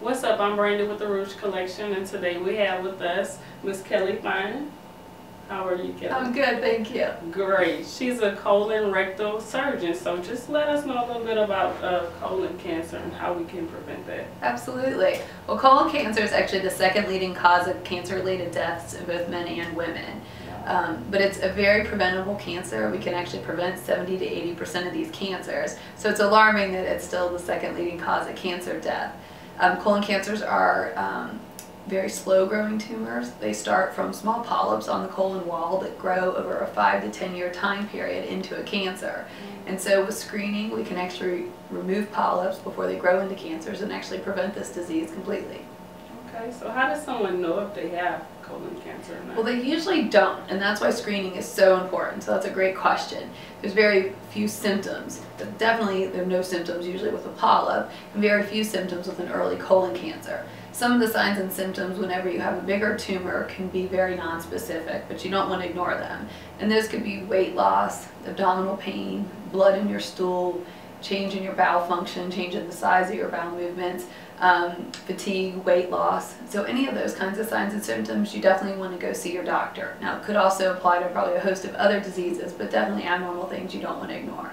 What's up? I'm Brandy with the Rouge Collection, and today we have with us Miss Kelly Finan. How are you, Kelly? I'm good, thank you. Great. She's a colon rectal surgeon, so just let us know a little bit about colon cancer and how we can prevent that. Absolutely. Well, colon cancer is actually the second leading cause of cancer-related deaths in both men and women. But it's a very preventable cancer. We can actually prevent 70 to 80% of these cancers. So it's alarming that it's still the second leading cause of cancer death. Colon cancers are very slow-growing tumors. They start from small polyps on the colon wall that grow over a 5 to 10 year time period into a cancer. And so with screening, we can actually remove polyps before they grow into cancers and actually prevent this disease completely. Okay, so how does someone know if they have colon cancer or not? Well, they usually don't, and that's why screening is so important. So that's a great question. There's very few symptoms, but definitely there are no symptoms usually with a polyp, and very few symptoms with an early colon cancer. Some of the signs and symptoms whenever you have a bigger tumor can be very nonspecific, but you don't want to ignore them. And those could be weight loss, abdominal pain, blood in your stool, change in your bowel function, change in the size of your bowel movements, fatigue, weight loss. So any of those kinds of signs and symptoms, you definitely want to go see your doctor. Now, it could also apply to probably a host of other diseases, but definitely abnormal things you don't want to ignore.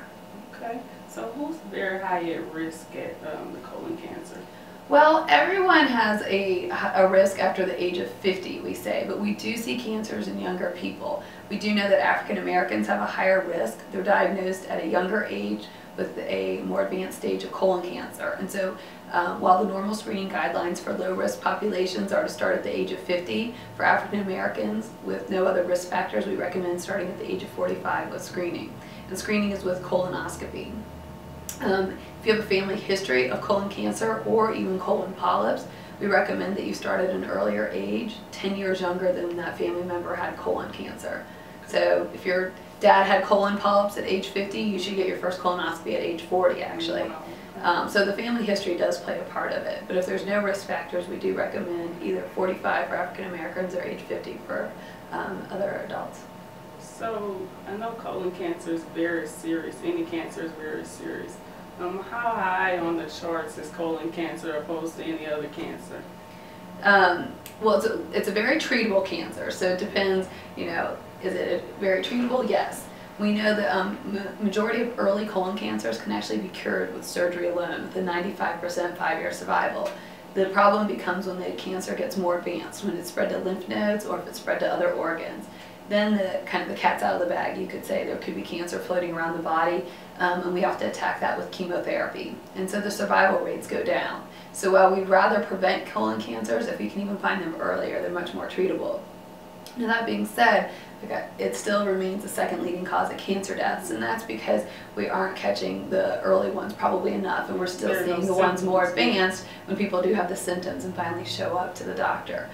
Okay, so who's very high at risk at the colon cancer? Well, everyone has a risk after the age of 50, we say, but we do see cancers in younger people. We do know that African Americans have a higher risk. They're diagnosed at a younger age with a more advanced stage of colon cancer. And so while the normal screening guidelines for low-risk populations are to start at the age of 50, for African Americans with no other risk factors, we recommend starting at the age of 45 with screening. And screening is with colonoscopy. If you have a family history of colon cancer or even colon polyps, we recommend that you start at an earlier age, 10 years younger than when that family member had colon cancer. So if your dad had colon polyps at age 50, you should get your first colonoscopy at age 40 actually. So the family history does play a part of it, but if there's no risk factors, we do recommend either 45 for African Americans or age 50 for other adults. So I know colon cancer is very serious. Any cancer is very serious. How high on the charts is colon cancer opposed to any other cancer? Well, it's a very treatable cancer, so it depends, you know, is it very treatable? Yes. We know that majority of early colon cancers can actually be cured with surgery alone, with a 95% 5-year survival. The problem becomes when the cancer gets more advanced, when it's spread to lymph nodes or if it's spread to other organs. Then the cat's out of the bag, you could say. There could be cancer floating around the body, and we have to attack that with chemotherapy. And so the survival rates go down. So while we'd rather prevent colon cancers, if we can even find them earlier, they're much more treatable. Now that being said, it still remains the second leading cause of cancer deaths, and that's because we aren't catching the early ones probably enough, and we're still seeing the ones more advanced when people do have the symptoms and finally show up to the doctor.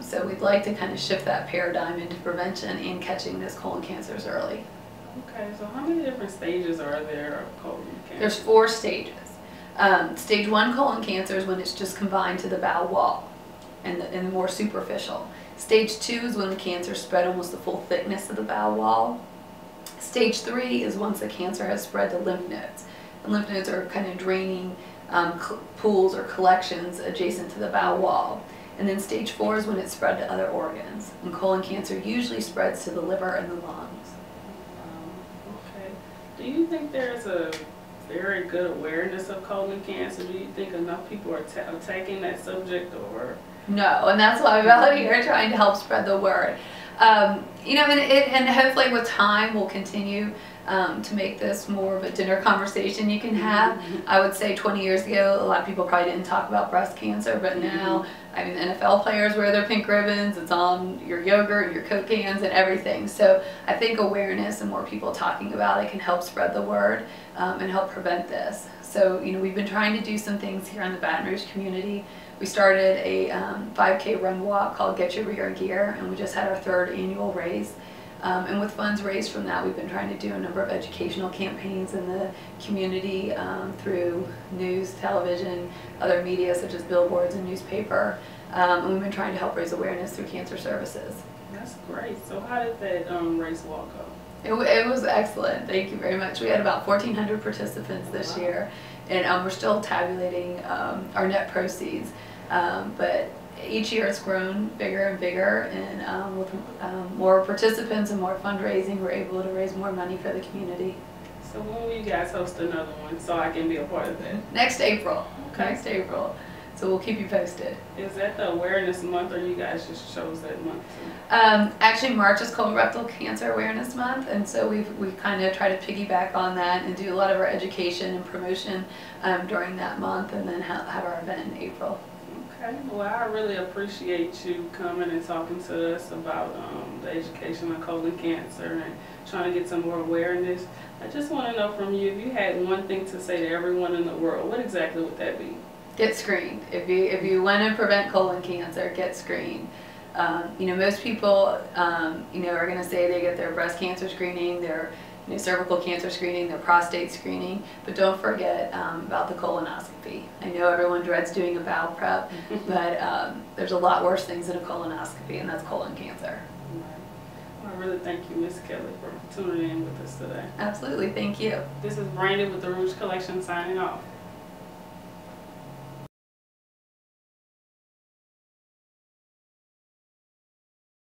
So we'd like to kind of shift that paradigm into prevention and catching those colon cancers early. Okay, so how many different stages are there of colon cancer? There's 4 stages. Stage 1 colon cancer is when it's just confined to the bowel wall and more superficial. Stage 2 is when the cancer spread almost the full thickness of the bowel wall. Stage 3 is once the cancer has spread to lymph nodes. The lymph nodes are kind of draining pools or collections adjacent to the bowel wall. And then stage 4 is when it's spread to other organs. And colon cancer usually spreads to the liver and the lungs. Okay. Do you think there's a very good awareness of colon cancer? Do you think enough people are attacking that subject, or? No, and that's why we're out here trying to help spread the word. You know, and hopefully with time we'll continue to make this more of a dinner conversation you can have. I would say 20 years ago, a lot of people probably didn't talk about breast cancer, but now, I mean, NFL players wear their pink ribbons, it's on your yogurt, your Coke cans, and everything. So I think awareness and more people talking about it can help spread the word and help prevent this. So, you know, we've been trying to do some things here in the Baton Rouge community. We started a 5K run walk called Get Your Rear Gear, and we just had our 3rd annual race. And with funds raised from that, we've been trying to do a number of educational campaigns in the community through news, television, other media such as billboards and newspaper. And we've been trying to help raise awareness through cancer services. That's great. So how did that race walk go? It was excellent. Thank you very much. We had about 1,400 participants this year, and we're still tabulating our net proceeds. But each year it's grown bigger and bigger, and with more participants and more fundraising, we're able to raise more money for the community. So when will you guys host another one so I can be a part of that? Next April. Okay. Next April. So we'll keep you posted. Is that the awareness month, or you guys just chose that month? Actually, March is colorectal cancer awareness month, and so we kind of try to piggyback on that and do a lot of our education and promotion during that month, and then have our event in April. Okay. Well, I really appreciate you coming and talking to us about the education of colon cancer and trying to get some more awareness. I just want to know from you, if you had one thing to say to everyone in the world, what exactly would that be? Get screened. If you want to prevent colon cancer, get screened. You know, most people, you know, are going to say they get their breast cancer screening, their cervical cancer screening, their prostate screening, but don't forget about the colonoscopy. I know everyone dreads doing a bowel prep, but there's a lot worse things than a colonoscopy, and that's colon cancer. Well, I really thank you, Ms. Kelly, for tuning in with us today. Absolutely. Thank you. This is Brandy with the Rouge Collection signing off.